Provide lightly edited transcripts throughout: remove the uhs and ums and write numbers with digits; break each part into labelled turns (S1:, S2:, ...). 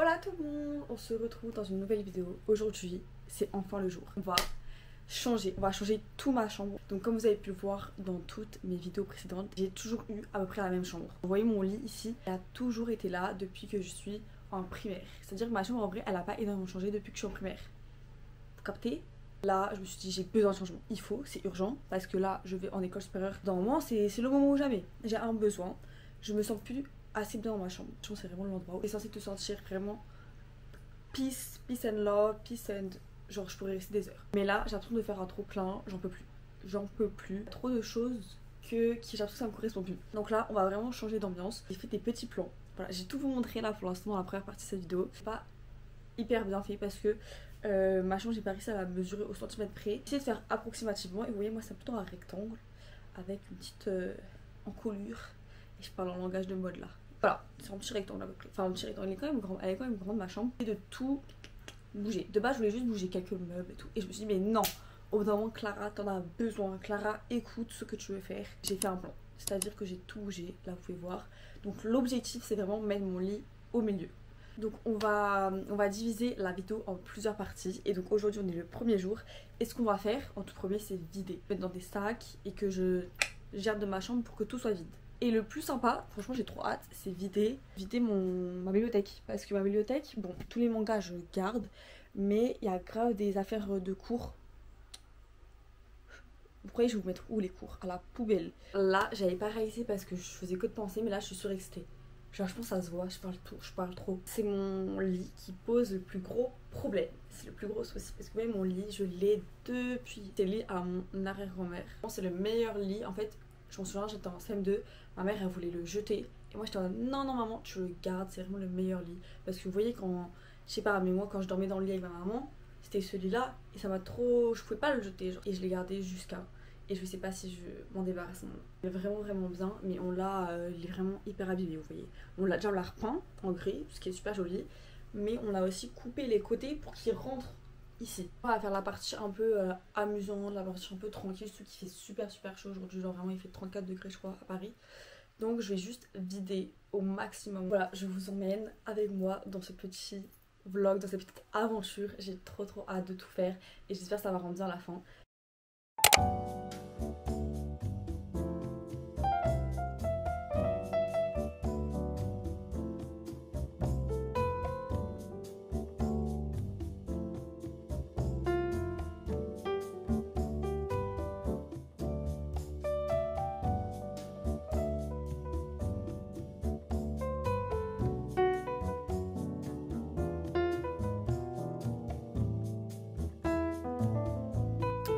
S1: Hola tout le monde, on se retrouve dans une nouvelle vidéo. Aujourd'hui, c'est enfin le jour. On va changer tout ma chambre. Donc comme vous avez pu le voir dans toutes mes vidéos précédentes, j'ai toujours eu à peu près la même chambre. Vous voyez mon lit ici, il a toujours été là depuis que je suis en primaire. C'est-à-dire que ma chambre en vrai, elle n'a pas énormément changé depuis que je suis en primaire. Vous captez? Là, je me suis dit, j'ai besoin de changement. C'est urgent, parce que là, je vais en école supérieure. Dans un moment, c'est le moment où jamais. J'ai un besoin. Je me sens plus assez bien dans ma chambre. Je pense que c'est vraiment l'endroit où tu es censé te sentir vraiment peace and love, peace and... Genre, je pourrais rester des heures. Mais là, j'ai l'impression de faire un trop plein. J'en peux plus. J'en peux plus. Trop de choses qui j'ai l'impression que ça me correspond plus. Donc là, on va vraiment changer d'ambiance. J'ai fait des petits plans. Voilà, j'ai tout vous montré là pour l'instant dans la première partie de cette vidéo. C'est pas hyper bien fait parce que ma chambre, j'ai pas réussi à la mesurer au centimètre près. J'ai essayé de faire approximativement et vous voyez, moi c'est plutôt un rectangle avec une petite encolure, et je parle en langage de mode là. Voilà, c'est un petit rectangle à peu près. Enfin, un petit rectangle, elle est quand même grande ma chambre. Et de tout bouger. De base, je voulais juste bouger quelques meubles et tout. Et je me suis dit, mais non, au bout d'un moment, Clara, t'en as besoin. Clara, écoute ce que tu veux faire. J'ai fait un plan, c'est-à-dire que j'ai tout bougé, là vous pouvez voir. Donc l'objectif, c'est vraiment mettre mon lit au milieu. Donc on va diviser la vidéo en plusieurs parties. Et donc aujourd'hui on est le premier jour. Et ce qu'on va faire en tout premier, c'est vider, mettre dans des sacs et que je gère de ma chambre pour que tout soit vide. Et le plus sympa, franchement j'ai trop hâte, c'est vider ma bibliothèque. Parce que ma bibliothèque, bon, tous les mangas je garde, mais il y a grave des affaires de cours. Vous croyez que je vais vous mettre où les cours? À la poubelle. Là j'avais pas réalisé parce que je faisais que de penser, mais là je suis surexcitée. Genre je pense que ça se voit, je parle trop. C'est mon lit qui pose le plus gros problème. C'est le plus gros souci. Parce que vous voyez mon lit, je l'ai depuis. C'est le lit à mon arrière-grand-mère. C'est le meilleur lit. En fait, je m'en souviens, j'étais en CM2. Ma mère, elle voulait le jeter. Et moi, j'étais en mode non, non, maman, tu le gardes. C'est vraiment le meilleur lit. Parce que vous voyez, quand, je sais pas, mais moi, quand je dormais dans le lit avec ma maman, c'était celui-là. Et ça m'a trop. Je pouvais pas le jeter. Genre. Et je l'ai gardé jusqu'à. Et je sais pas si je m'en débarrasse. Il est vraiment bien, mais on l'a, il est vraiment hyper abîmé, vous voyez. On l'a repeint en gris, ce qui est super joli, mais on a aussi coupé les côtés pour qu'il rentre ici. On va faire la partie un peu amusante, la partie un peu tranquille, ce qui fait super chaud aujourd'hui, genre vraiment il fait 34 degrés je crois à Paris. Donc je vais juste vider au maximum. Voilà, je vous emmène avec moi dans ce petit vlog, dans cette petite aventure. J'ai trop hâte de tout faire et j'espère que ça va rendre bien à la fin.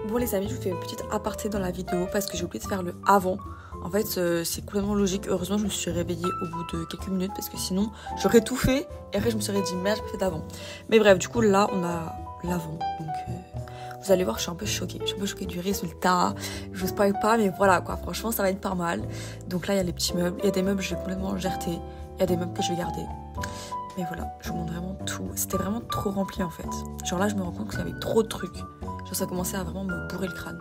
S1: Bon les amis, je vous fais une petite aparté dans la vidéo parce que j'ai oublié de faire le avant. En fait c'est complètement logique. Heureusement je me suis réveillée au bout de quelques minutes parce que sinon j'aurais tout fait et après je me serais dit merde, j'ai fait d'avant. Mais bref, du coup là on a l'avant. Donc vous allez voir, je suis un peu choquée. Je suis un peu choquée du résultat. Je spoil pas, mais voilà quoi, franchement ça va être pas mal. Donc là il y a les petits meubles. Il y a des meubles que je vais complètement jeter. Il y a des meubles que je vais garder. Mais voilà, je vous montre vraiment tout. C'était vraiment trop rempli en fait. Genre là je me rends compte qu'il y avait trop de trucs. Genre ça commençait à vraiment me bourrer le crâne.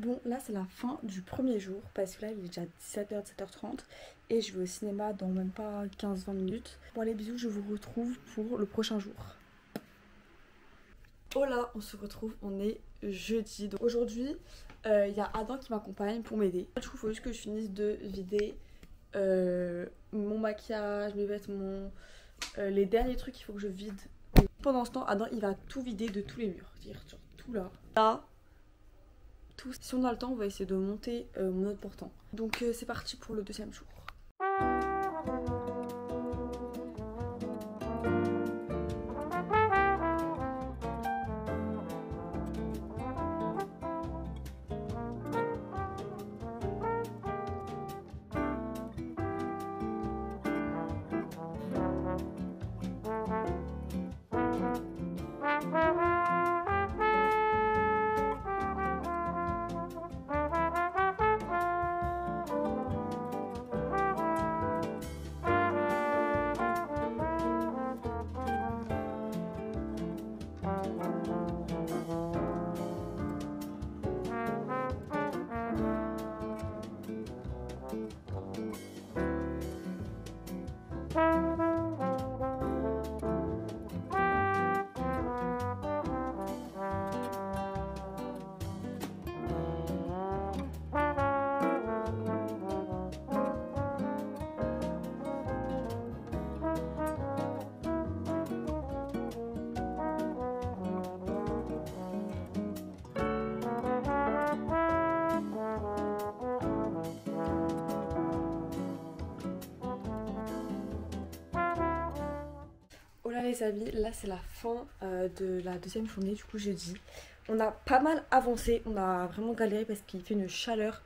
S1: Bon, là c'est la fin du premier jour parce que là il est déjà 17h, 17h30 et je vais au cinéma dans même pas 15-20 minutes. Bon allez, bisous, je vous retrouve pour le prochain jour. Oh là, on se retrouve, on est jeudi. Donc aujourd'hui, il y a Adam qui m'accompagne pour m'aider. Du coup, il faut juste que je finisse de vider mon maquillage, mes vêtements, les derniers trucs qu'il faut que je vide. Et pendant ce temps, Adam il va tout vider de tous les murs. C'est-à-dire tout là. Là. Tout. Si on a le temps, on va essayer de monter mon autre portant. Donc c'est parti pour le deuxième jour. Les amis, là c'est la fin de la deuxième journée, du coup jeudi. On a pas mal avancé, on a vraiment galéré parce qu'il fait une chaleur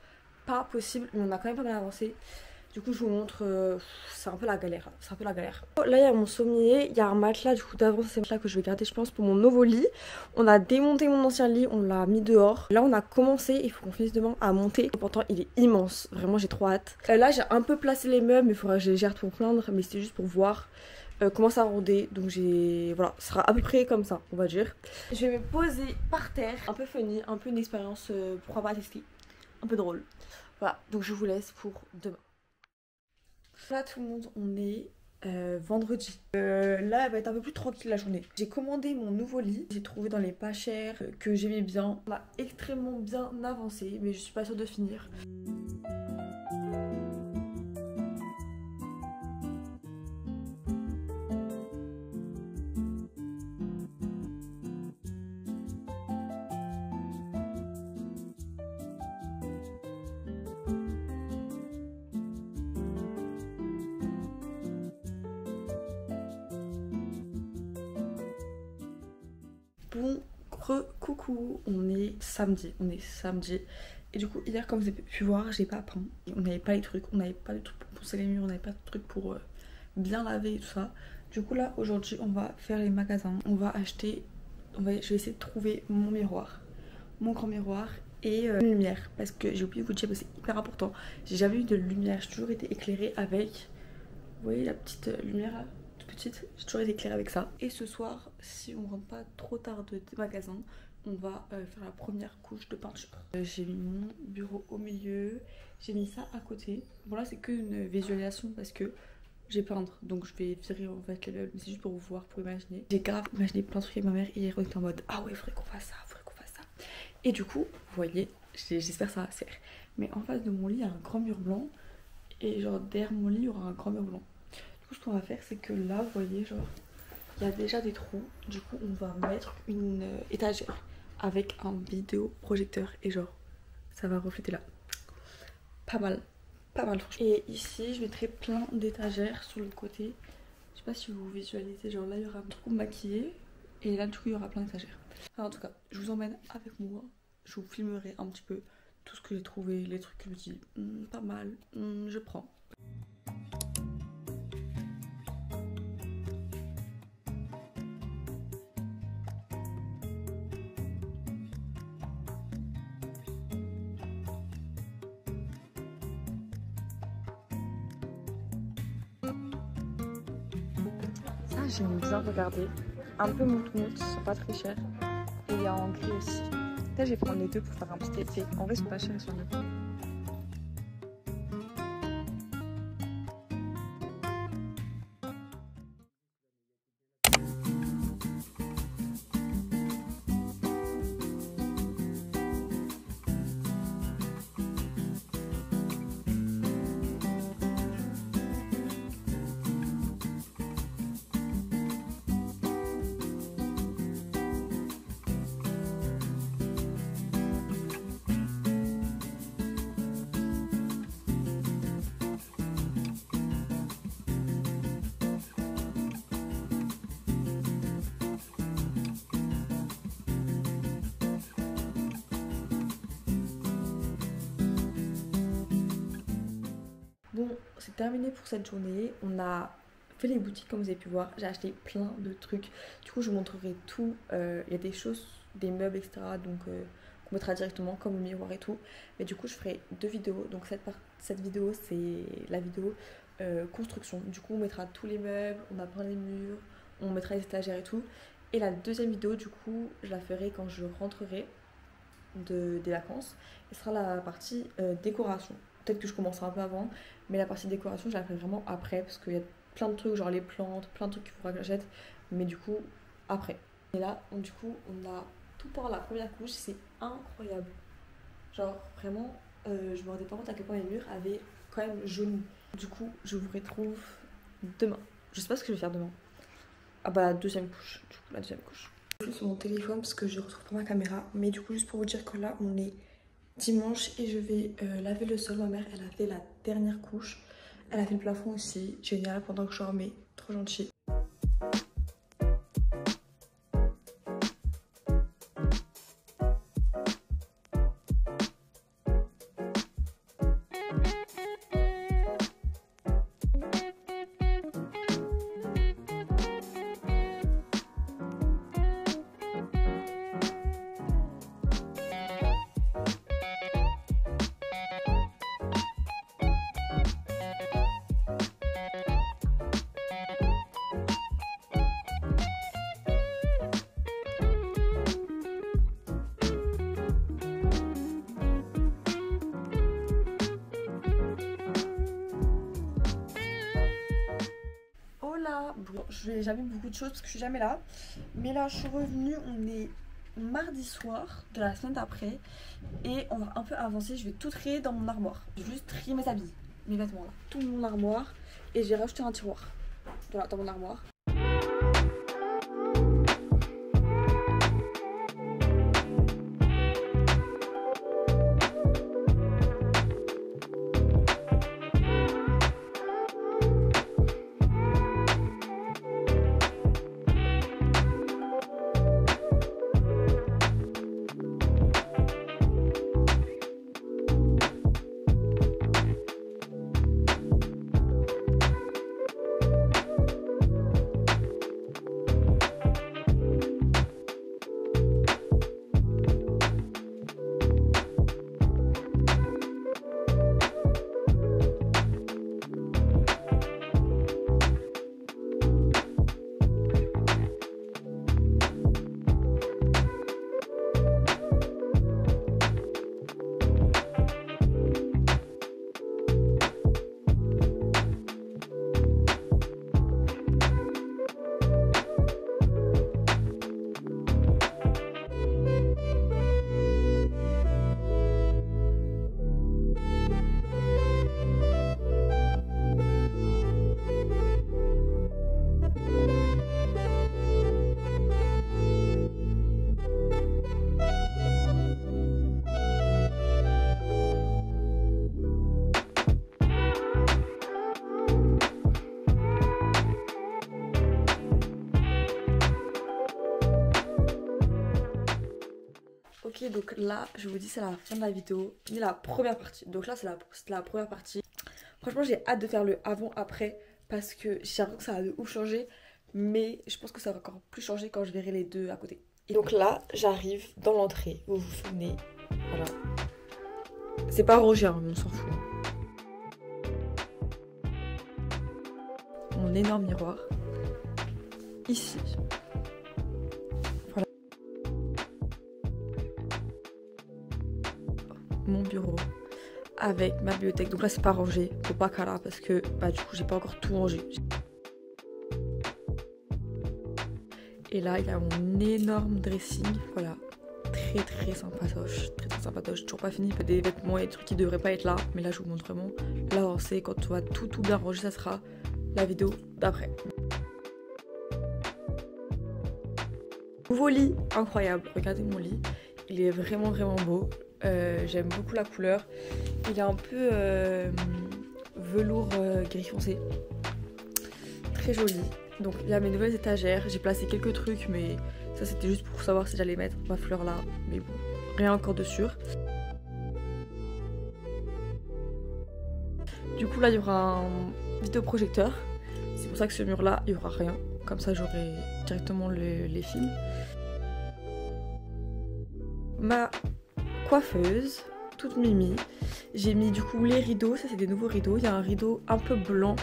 S1: pas possible, mais on a quand même pas mal avancé. Du coup je vous montre, c'est un peu la galère, c'est un peu la galère. Là il y a mon sommier, il y a un matelas du coup d'avant, c'est un matelas que je vais garder je pense pour mon nouveau lit. On a démonté mon ancien lit, on l'a mis dehors. Là on a commencé, il faut qu'on finisse demain à monter. Pourtant il est immense, vraiment j'ai trop hâte. Là j'ai un peu placé les meubles, mais il faudra que je les gère pour plaindre, mais c'était juste pour voir comment ça rendait. Donc j'ai, voilà, ce sera à peu près comme ça on va dire. Je vais me poser par terre, un peu funny, un peu une expérience pourquoi pas tester, un peu drôle. Voilà, donc je vous laisse pour demain. Là tout le monde, on est vendredi. Là elle va être un peu plus tranquille la journée. J'ai commandé mon nouveau lit, j'ai trouvé dans les pas chers que j'aimais bien. On a extrêmement bien avancé mais je suis pas sûre de finir. Bon, coucou, on est samedi, et du coup hier comme vous avez pu voir j'ai pas peint, on n'avait pas les trucs, on n'avait pas de trucs pour poncer les murs, on n'avait pas de trucs pour bien laver et tout ça. Du coup là aujourd'hui on va faire les magasins, on va acheter, je vais essayer de trouver mon miroir, mon grand miroir et une lumière parce que j'ai oublié de vous dire que c'est hyper important. J'ai jamais eu de lumière, j'ai toujours été éclairée avec, vous voyez la petite lumière là, j'ai toujours été éclairée avec ça. Et ce soir, si on rentre pas trop tard des magasins, on va faire la première couche de peinture. J'ai mis mon bureau au milieu, j'ai mis ça à côté. Bon là c'est qu'une visualisation parce que j'ai peindre, donc je vais virer en fait les meubles, mais c'est juste pour vous voir, pour imaginer. J'ai grave imaginé plein de trucs avec ma mère et hier on était en mode ah ouais faudrait qu'on fasse ça, faudrait qu'on fasse ça. Et du coup, vous voyez, j'espère que ça va se faire. Mais en face de mon lit il y a un grand mur blanc et genre derrière mon lit il y aura un grand mur blanc. Ce qu'on va faire c'est que là vous voyez genre il y a déjà des trous, du coup on va mettre une étagère avec un vidéoprojecteur et genre ça va refléter là, pas mal franchement. Et ici je mettrai plein d'étagères sur le côté, je sais pas si vous visualisez, genre là il y aura un trou maquillé et là du coup il y aura plein d'étagères. Enfin, en tout cas je vous emmène avec moi, je vous filmerai un petit peu tout ce que j'ai trouvé, les trucs que je me dis pas mal, je prends. J'aime bien regarder, un peu moute-moute, c'est pas très cher. Et il y a en gris aussi. Là, je vais prendre les deux pour faire un petit effet. En vrai, ils sont pas chers, ils sont mieux. Bon, c'est terminé pour cette journée. On a fait les boutiques comme vous avez pu voir. J'ai acheté plein de trucs. Du coup, je vous montrerai tout. Il y a des choses, des meubles, etc. Donc, qu'on mettra directement comme le miroir et tout. Mais du coup, je ferai deux vidéos. Donc, cette vidéo, c'est la vidéo construction. Du coup, on mettra tous les meubles, on a peint les murs, on mettra les étagères et tout. Et la deuxième vidéo, du coup, je la ferai quand je rentrerai des vacances. Ce sera la partie décoration. Peut-être que je commencerai un peu avant, mais la partie décoration, je la ferai vraiment après parce qu'il y a plein de trucs, genre les plantes, plein de trucs qu'il faudra que j'achète, mais du coup, après. Et là, du coup, on a tout pour la première couche, c'est incroyable. Genre, vraiment, je me rendais pas compte à quel point les murs avaient quand même jauni. Du coup, je vous retrouve demain. Je sais pas ce que je vais faire demain. Ah bah, la deuxième couche, du coup, la deuxième couche. Je suis sur mon téléphone parce que je retrouve pas ma caméra, mais du coup, juste pour vous dire que là, on est dimanche et je vais laver le sol. Ma mère, elle a fait la dernière couche, elle a fait le plafond aussi, génial, pendant que je dormais, trop gentil. Bon, je n'ai jamais beaucoup de choses parce que je suis jamais là. Mais là, je suis revenue. On est mardi soir de la semaine d'après. Et on va un peu avancer. Je vais tout trier dans mon armoire. Je vais juste trier mes habits, mes vêtements là. Tout mon armoire. Et j'ai rajouté un tiroir. Voilà, dans mon armoire. Ok, donc là, je vous dis, c'est la fin de la vidéo. Ni la première partie. Donc là, c'est la première partie. Franchement, j'ai hâte de faire le avant-après parce que j'ai l'impression que ça a de ouf changé. Mais je pense que ça va encore plus changer quand je verrai les deux à côté. Et donc là, j'arrive dans l'entrée. Vous vous souvenez. Voilà. C'est pas rangé, hein, mais on s'en fout. Mon énorme miroir. Ici. avec ma bibliothèque. Donc là c'est pas rangé, faut pas qu'à là parce que bah du coup j'ai pas encore tout rangé. Et là il y a mon énorme dressing, voilà. Très sympatoche, très sympatoche. Toujours pas fini, des vêtements et des trucs qui devraient pas être là, mais là je vous montre vraiment l'avancée. Quand on va tout bien ranger, ça sera la vidéo d'après. Nouveau lit, incroyable, regardez mon lit, il est vraiment beau, j'aime beaucoup la couleur, il est un peu velours gris foncé, très joli. Donc il y a mes nouvelles étagères, j'ai placé quelques trucs mais ça c'était juste pour savoir si j'allais mettre ma fleur là, mais bon, rien encore de sûr. Du coup là il y aura un vidéoprojecteur, c'est pour ça que ce mur là il y aura rien, comme ça j'aurai directement les films. Ma coiffeuse, toute mimi, j'ai mis du coup les rideaux, ça c'est des nouveaux rideaux, il y a un rideau un peu blanc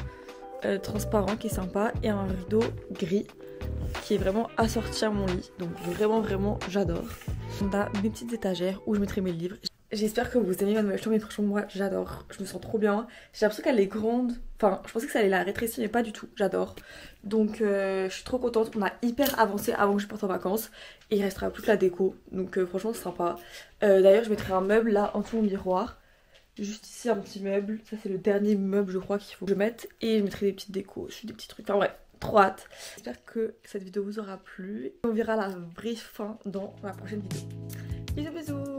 S1: transparent qui est sympa et un rideau gris qui est vraiment assorti à mon lit, donc vraiment j'adore. On a mes petites étagères où je mettrai mes livres. J'espère que vous aimez ma nouvelle chambre, mais franchement moi j'adore, je me sens trop bien. J'ai l'impression qu'elle est grande, enfin je pensais que ça allait la rétrécir mais pas du tout, j'adore. Donc je suis trop contente, on a hyper avancé avant que je parte en vacances et il restera plus que la déco, donc franchement c'est sympa. D'ailleurs je mettrai un meuble là en dessous mon miroir, juste ici un petit meuble, ça c'est le dernier meuble je crois qu'il faut que je mette, et je mettrai des petites décos, des petits trucs, enfin bref. Trop hâte. J'espère que cette vidéo vous aura plu. On verra la vraie fin dans la prochaine vidéo. Bisous bisous.